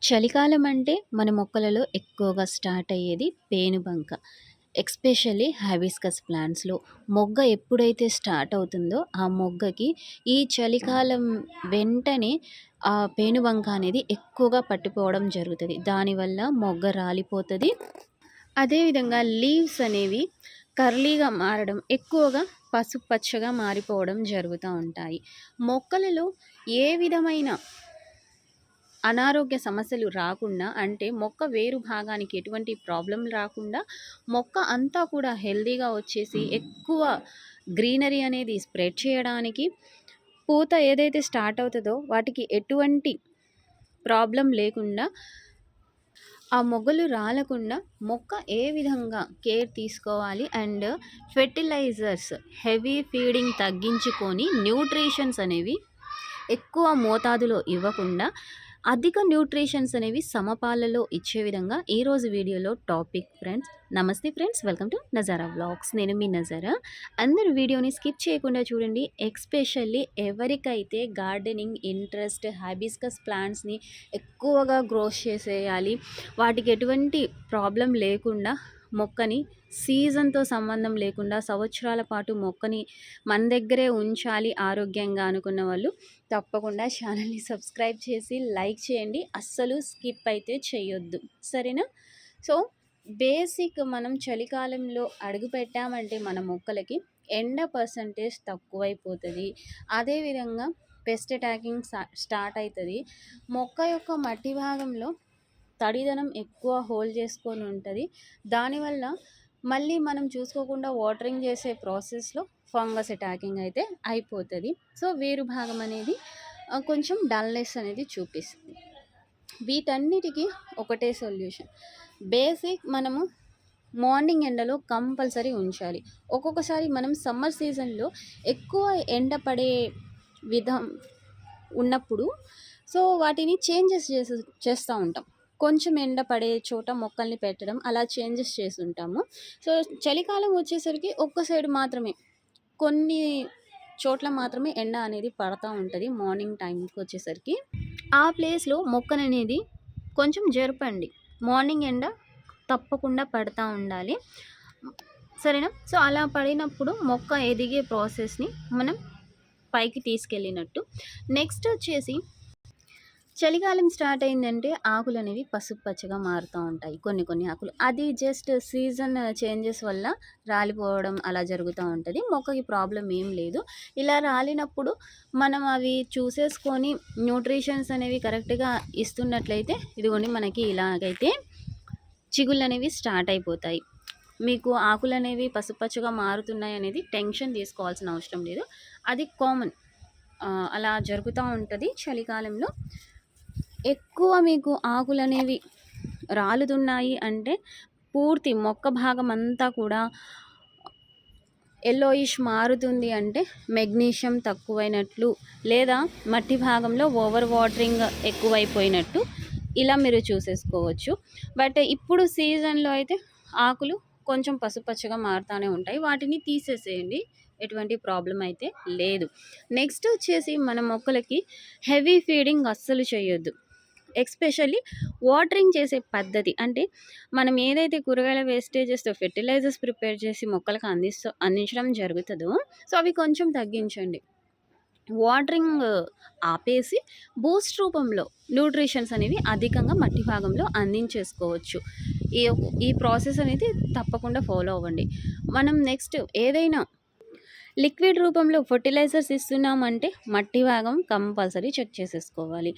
చలికాలం అంటే మన మొక్కలలో ఎక్కువగా స్టార్ట్ అయ్యేది పేనుబంక. ఎస్పెషల్లీ హైబిస్కస్ ప్లాంట్స్‌లో. మొగ్గ ఎప్పుడైతే స్టార్ట్ అవుతుందో ఆ మొగ్గకి ఈ చలికాలం వెంటనే ఆ పేనుబంక అనేది ఎక్కువగా పట్టిపోవడం జరుగుతది. దానివల్ల మొగ్గ రాలిపోతది. అదేవిధంగా లీవ్స్ అనేవి కర్లీగా మారడం, ఎక్కువగా పసుపు పచ్చగా మారిపోవడం జరుగుతా ఉంటాయి. మొక్కలలో ఏ విధమైన అనారోగ్య సమస్యలు రాకుండా, అంటే మొక్క వేరు భాగానికి ఎటువంటి ప్రాబ్లం రాకుండా, మొక్క అంతా కూడా హెల్తీగా వచ్చేసి ఎక్కువ గ్రీనరీ అనేది స్ప్రెడ్ చేయడానికి, పూత ఏదైతే స్టార్ట్ అవుతుందో వాటికి ఎటువంటి ప్రాబ్లం లేకుండా, ఆ మొగ్గలు రాలకుండా మొక్క ఏ విధంగా కేర్ తీసుకోవాలి అండ్ ఫెర్టిలైజర్స్ హెవీ ఫీడింగ్ తగ్గించుకొని న్యూట్రిషన్స్ అనేవి ఎక్కువ మోతాదులో ఇవ్వకుండా అధిక న్యూట్రిషన్స్ అనేవి సమపాలలో ఇచ్చే విధంగా ఈరోజు వీడియోలో టాపిక్ ఫ్రెండ్స్. నమస్తే friends, welcome to Nazara vlogs. నేను మీ నజారా. అందరూ వీడియోని స్కిప్ చేయకుండా చూడండి. ఎస్పెషల్లీ ఎవరికైతే గార్డెనింగ్ ఇంట్రెస్ట్, హైబిస్కస్ ప్లాంట్స్ని ఎక్కువగా గ్రోత్ చేసేయాలి, వాటికి ఎటువంటి ప్రాబ్లం లేకుండా మొక్కని సీజన్తో సంబంధం లేకుండా సంవత్సరాల పాటు మొక్కని మన దగ్గరే ఉంచాలి ఆరోగ్యంగా అనుకున్న వాళ్ళు తప్పకుండా ఛానల్ని సబ్స్క్రైబ్ చేసి లైక్ చేయండి. అస్సలు స్కిప్ అయితే చేయొద్దు, సరేనా? సో బేసిక్ మనం చలికాలంలో అడుగు పెట్టామంటే మన మొక్కలకి ఎండ పర్సంటేజ్ తక్కువైపోతుంది. అదేవిధంగా పెస్ట్ అటాకింగ్ స్టార్ట్ అవుతుంది. మొక్క యొక్క మట్టి భాగంలో తడిదనం ఎక్కువ హోల్డ్ చేసుకొని ఉంటుంది. దానివల్ల మళ్ళీ మనం చూసుకోకుండా వాటరింగ్ చేసే ప్రాసెస్లో ఫంగస్ అటాకింగ్ అయితే అయిపోతుంది. సో వేరు భాగం అనేది కొంచెం డల్నెస్ అనేది చూపిస్తుంది. వీటన్నిటికీ ఒకటే సొల్యూషన్. బేసిక్ మనము మార్నింగ్ ఎండలో కంపల్సరీ ఉంచాలి. ఒక్కొక్కసారి మనం సమ్మర్ సీజన్లో ఎక్కువ ఎండ పడే విధం ఉన్నప్పుడు సో వాటిని చేంజెస్ చేస్తూ ఉంటాం. కొంచెం ఎండ పడే చోట మొక్కల్ని పెట్టడం, అలా చేంజెస్ చేస్తుంటాము. సో చలికాలం వచ్చేసరికి ఒక్క సైడ్ మాత్రమే, కొన్ని చోట్ల మాత్రమే ఎండ అనేది పడతా ఉంటుంది. మార్నింగ్ టైంకి వచ్చేసరికి ఆ ప్లేస్లో మొక్కననేది కొంచెం జరపండి. మార్నింగ్ ఎండ తప్పకుండా పడతా ఉండాలి, సరేనా? సో అలా పడినప్పుడు మొక్క ఎదిగే ప్రాసెస్ని మనం పైకి తీసుకెళ్ళినట్టు. నెక్స్ట్ వచ్చేసి చలికాలం స్టార్ట్ అయిందంటే ఆకులు అనేవి పసుపు పచ్చగా మారుతూ ఉంటాయి. కొన్ని ఆకులు అది జస్ట్ సీజన్ చేంజెస్ వల్ల రాలిపోవడం అలా జరుగుతూ ఉంటుంది. మొక్కకి ప్రాబ్లం ఏం లేదు. ఇలా రాలినప్పుడు మనం అవి చూసేసుకొని న్యూట్రిషన్స్ అనేవి కరెక్ట్గా ఇస్తున్నట్లయితే ఇదిగోండి మనకి ఇలాగైతే చిగుళ్ళు అనేవి స్టార్ట్ అయిపోతాయి. మీకు ఆకులు అనేవి పసుపచ్చగా మారుతున్నాయి అనేది టెన్షన్ తీసుకోవాల్సిన అవసరం లేదు, అది కామన్. అలా జరుగుతూ ఉంటుంది చలికాలంలో. ఎక్కువ మీకు ఆకులు అనేవి రాలుతున్నాయి అంటే పూర్తి మొక్క భాగం అంతా కూడా ఎల్లోయిష్ మారుతుంది అంటే మెగ్నీషియం తక్కువైనట్లు, లేదా మట్టి భాగంలో ఓవర్ వాటరింగ్ ఎక్కువైపోయినట్టు ఇలా మీరు చూసేసుకోవచ్చు. బట్ ఇప్పుడు సీజన్లో అయితే ఆకులు కొంచెం పసుపచ్చగా మారుతూనే ఉంటాయి. వాటిని తీసేసేయండి, ఎటువంటి ప్రాబ్లం అయితే లేదు. నెక్స్ట్ వచ్చేసి మన మొక్కలకి హెవీ ఫీడింగ్ అస్సలు చేయొద్దు. ఎస్పెషల్లీ వాటరింగ్ చేసే పద్ధతి, అంటే మనం ఏదైతే కూరగాయల వేస్టేజెస్తో ఫెర్టిలైజర్స్ ప్రిపేర్ చేసి మొక్కలకు అందించడం జరుగుతుందో సో అవి కొంచెం తగ్గించండి. వాటరింగ్ ఆపేసి బూస్ట్ రూపంలో న్యూట్రిషన్స్ అనేవి అధికంగా మట్టి భాగంలో అందించేసుకోవచ్చు. ఈ ఈ ప్రాసెస్ అనేది తప్పకుండా ఫాలో అవ్వండి. మనం నెక్స్ట్ ఏదైనా లిక్విడ్ రూపంలో ఫర్టిలైజర్స్ ఇస్తున్నామంటే మట్టి భాగం కంపల్సరీ చెక్ చేసేసుకోవాలి.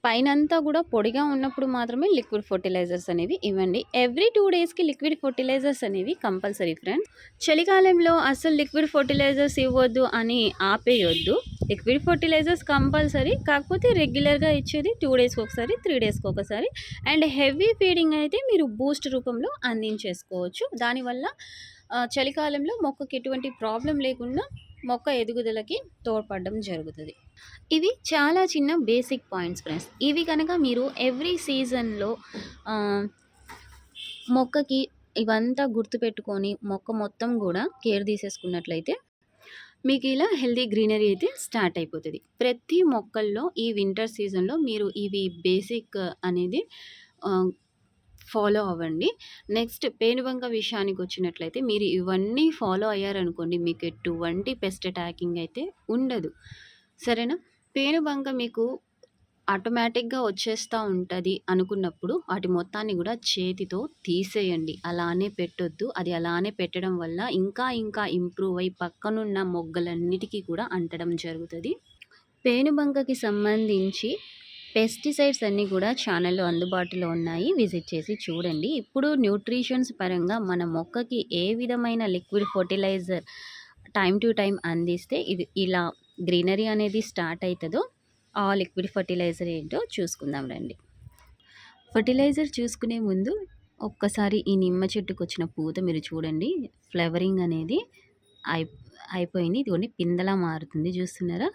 పైనంతా కూడా పొడిగా ఉన్నప్పుడు మాత్రమే లిక్విడ్ ఫర్టిలైజర్స్ అనేవి ఇవ్వండి. ఎవ్రీ 2 డేస్కి లిక్విడ్ ఫర్టిలైజర్స్ అనేవి కంపల్సరీ ఫ్రెండ్స్. చలికాలంలో అసలు లిక్విడ్ ఫర్టిలైజర్స్ ఇవ్వద్దు అని ఆపేయొద్దు. లిక్విడ్ ఫర్టిలైజర్స్ కంపల్సరీ, కాకపోతే రెగ్యులర్గా ఇచ్చేది 2 డేస్కి ఒకసారి, 3 డేస్కి ఒకసారి. అండ్ హెవీ ఫీడింగ్ అయితే మీరు బూస్ట్ రూపంలో అందించేసుకోవచ్చు. దానివల్ల చలికాలంలో మొక్కకి ఎటువంటి ప్రాబ్లం లేకుండా మొక్క ఎదుగుదలకి తోడ్పడడం జరుగుతుంది. ఇవి చాలా చిన్న బేసిక్ పాయింట్స్ ఫ్రెండ్స్. ఇవి కనుక మీరు ఎవ్రీ సీజన్లో మొక్కకి ఇవంతా గుర్తుపెట్టుకొని మొక్క మొత్తం కూడా కేర్ తీసేసుకున్నట్లయితే మీకు ఇలా హెల్తీ గ్రీనరీ అయితే స్టార్ట్ అయిపోతది. ప్రతి మొక్కల్లో ఈ వింటర్ సీజన్‌లో మీరు ఇవి బేసిక్ అనేది ఆహ్, ఫాలో అవ్వండి. నెక్స్ట్ పేనుబంక విషయానికొచ్చినట్లయితే మీరు ఇవన్నీ ఫాలో అయ్యారనుకోండి మీకు ఎటువంటి పెస్ట్ అటాకింగ్ అయితే ఉండదు. సరేనా? పేనుబంక మీకు ఆటోమేటిక్‌గా వచ్చేస్తా ఉంటది అనుకున్నప్పుడు, వాటి మొత్తాన్ని గూడా చేతితో తీసేయండి. అలానే పెట్టొద్దు. అది అలానే పెట్టడం వల్ల ఇంకా ఇంకా ఇంప్రూవ్ అయ్యి పక్కనున్న మొగ్గలన్నిటికి కూడా అంటడం జరుగుతది. పేనుబంకకి సంబంధించి పెస్టిసైడ్స్ అన్నీ కూడా ఛానల్‌లో అందుబాటులో ఉన్నాయి. విజిట్ చేసి చూడండి. ఇప్పుడు న్యూట్రిషన్స్ పరంగా మన మొక్కకి ఏ విధమైన liquid fertiliser time to time అందిస్తే ఇది ఇలా గ్రీనరీ అనేది స్టార్ట్ అయితదో, ఆ లిక్విడ్ ఫెర్టిలైజర్ ఏంటో చూసుకుందాం రండి. ఫెర్టిలైజర్ చూసుకునే ముందు ఒక్కసారి ఈ నిమ్మ చెట్టుకొచ్చిన పూత మీరు చూడండి. ఫ్లవరింగ్ అనేది అయి అయిపోయింది. ఇదిగోండి పిందెలా మారుతుంది చూస్తున్నారా?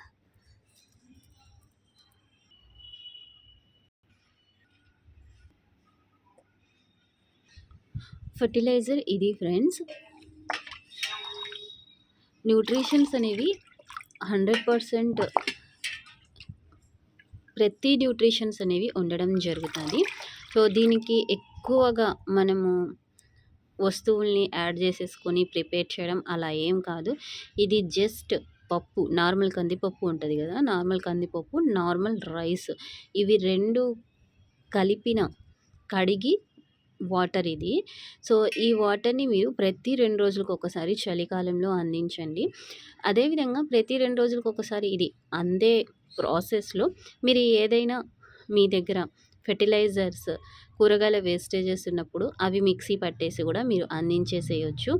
ఫెర్టిలైజర్ ఇది ఫ్రెండ్స్. న్యూట్రిషన్స్ అనేవి 100% ప్రతి న్యూట్రిషన్స్ అనేవి ఉండడం జరుగుతుంది. సో దీనికి ఎక్కువగా మనము వస్తువుల్ని యాడ్ చేసేసుకొని ప్రిపేర్ చేయడం అలా ఏం కాదు. ఇది జస్ట్ పప్పు, నార్మల్ కందిపప్పు ఉంటుంది కదా, నార్మల్ కందిపప్పు, నార్మల్ రైస్, ఇవి 2 కలిపిన కడిగి వాటర్ ఇది. సో ఈ వాటర్‌ని మీరు ప్రతి 2 రోజులకు ఒకసారి చలికాలంలో అందించండి. అదేవిధంగా ప్రతి 2 రోజులకు ఒకసారి ఇది అందే ప్రాసెస్‌లో మీరు ఏదైనా మీ దగ్గర ఫెర్టిలైజర్స్, కూరగాయల వేస్టేజెస్ ఉన్నప్పుడు అవి మిక్సీ పట్టేసి కూడా మీరు అందించేసేయొచ్చు.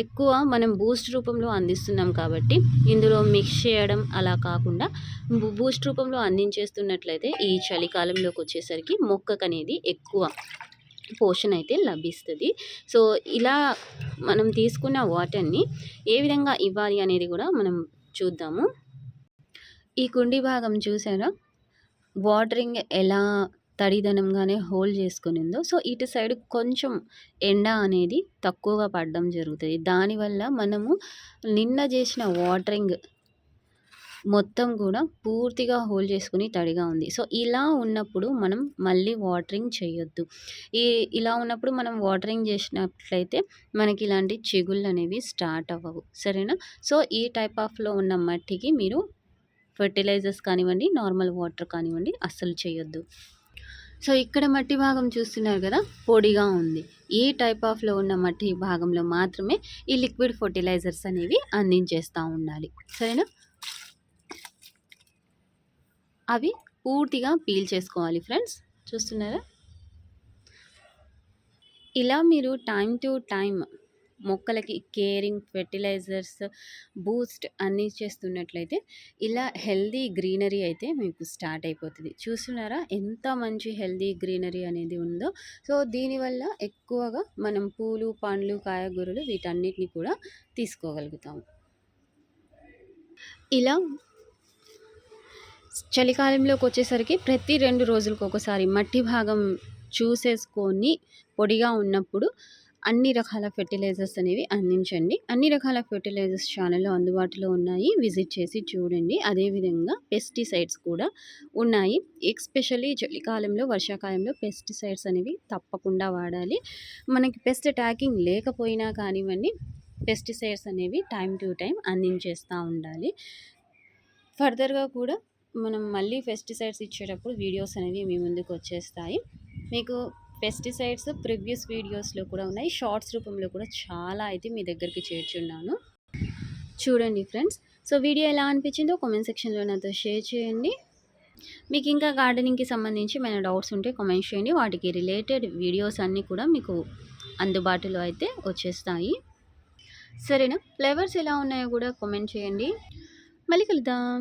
ఎక్కువ మనం బూస్ట్ రూపంలో అందిస్తున్నాం కాబట్టి ఇందులో మిక్స్ చేయడం అలా కాకుండా బూస్ట్ రూపంలో అందించేస్తున్నట్లయితే ఈ చలికాలంలోకి వచ్చేసరికి మొక్కకనేది ఎక్కువ పోషణ అయితే లభిస్తది. సో ఇలా మనం తీసుకున్న వాటర్‌ని ఏ విధంగా ఇవ్వాలి అనేది కూడా మనం చూద్దాము. ఈ కుండీ భాగం చూసారా? వాటరింగ్ ఎలా తడిదనంగానే హోల్డ్ చేసుకొనుందో. సో ఇటు సైడ్ కొంచెం ఎండ అనేది తక్కువగా పడడం జరుగుతది. దానివల్ల మనము నిన్న చేసిన వాటరింగ్ మొత్తం కూడా పూర్తిగా హోల్డ్ చేసుకొని తడిగా ఉంది. సో ఇలా ఉన్నప్పుడు మనం మళ్ళీ వాటరింగ్ చేయొద్దు. ఇలా ఉన్నప్పుడు మనం వాటరింగ్ చేసినట్లయితే మనకి ఇలాంటి చిగుళ్ళు అనేవి స్టార్ట్ అవ్వవు. సరేనా? సో ఈ టైప్ ఆఫ్‌లో ఉన్న మట్టికి మీరు ఫెర్టిలైజర్స్ కానివ్వండి, నార్మల్ వాటర్ కానివ్వండి అస్సలు చేయొద్దు. సో ఇక్కడ మట్టి భాగం చూస్తున్నారు కదా, పొడిగా ఉంది. ఈ టైప్ ఆఫ్‌లో ఉన్న మట్టి భాగంలో మాత్రమే ఈ లిక్విడ్ ఫెర్టిలైజర్స్ అనేవి అందించేస్తా ఉండాలి. సరేనా? అవి పూర్తిగా పీల్ చేసుకోవాలి ఫ్రెండ్స్. చూస్తున్నారా? ఇలా మీరు టైమ్ టు టైమ్ మొక్కలకి కేరింగ్, ఫెర్టిలైజర్స్, బూస్ట్ అన్నీ చేస్తున్నట్లయితే ఇలా హెల్తీ గ్రీనరీ అయితే మీకు స్టార్ట్ అయిపోతది. చూస్తున్నారా ఎంత మంచి హెల్తీ గ్రీనరీ అనేది ఉందో. సో దీనివల్ల ఎక్కువగా మనం పూలు, పండ్లు, కాయగూరలు వీటన్నిటిని కూడా తీసుకోగలుగుతాము. ఇలా చలికాలంలోకి వచ్చేసరికి ప్రతి 2 రోజులకు ఒకసారి మట్టి భాగం చూసేసుకొని పొడిగా ఉన్నప్పుడు అన్ని రకాల ఫెర్టిలైజర్స్ అనేవి అందించండి. అన్ని రకాల ఫెర్టిలైజర్స్ ఛానల్‌లో అందుబాటులో ఉన్నాయి. విజిట్ చేసి చూడండి. అదేవిధంగా పెస్టిసైడ్స్ కూడా ఉన్నాయి. ఎస్పెషల్లీ చలికాలంలో, వర్షాకాలంలో పెస్టిసైడ్స్ అనేవి తప్పకుండా వాడాలి. మనకి పెస్ట్ అటాకింగ్ లేకపోయినా కానివ్వండి, పెస్టిసైడ్స్ అనేవి టైమ్ టు టైమ్ అందించేస్తూ ఉండాలి. ఫర్దర్‌గా కూడా మనం మళ్ళీ పెస్టిసైడ్స్ ఇచ్చేటప్పుడు వీడియోస్ అనేవి మీ ముందుకు వచ్చేస్తాయి. మీకు పెస్టిసైడ్స్ ప్రీవియస్ వీడియోస్‌లో కూడా ఉన్నాయి. షార్ట్స్ రూపంలో కూడా చాలా అయితే మీ దగ్గరికి చేర్చున్నాను. చూడండి ఫ్రెండ్స్. సో వీడియో ఎలా అనిపించిందో కామెంట్ సెక్షన్‌లో నాతో షేర్ చేయండి. మీకు ఇంకా గార్డెనింగ్‌కి సంబంధించి ఏమైనా డౌట్స్ ఉంటే కామెంట్ చేయండి. వాటికి రిలేటెడ్ వీడియోస్ అన్నీ కూడా మీకు అందుబాటులో అయితే వచ్చేస్తాయి. సరేనా? ఫ్లేవర్స్ ఎలా ఉన్నాయో కూడా కామెంట్ చేయండి. మళ్ళీ కలుద్దాం.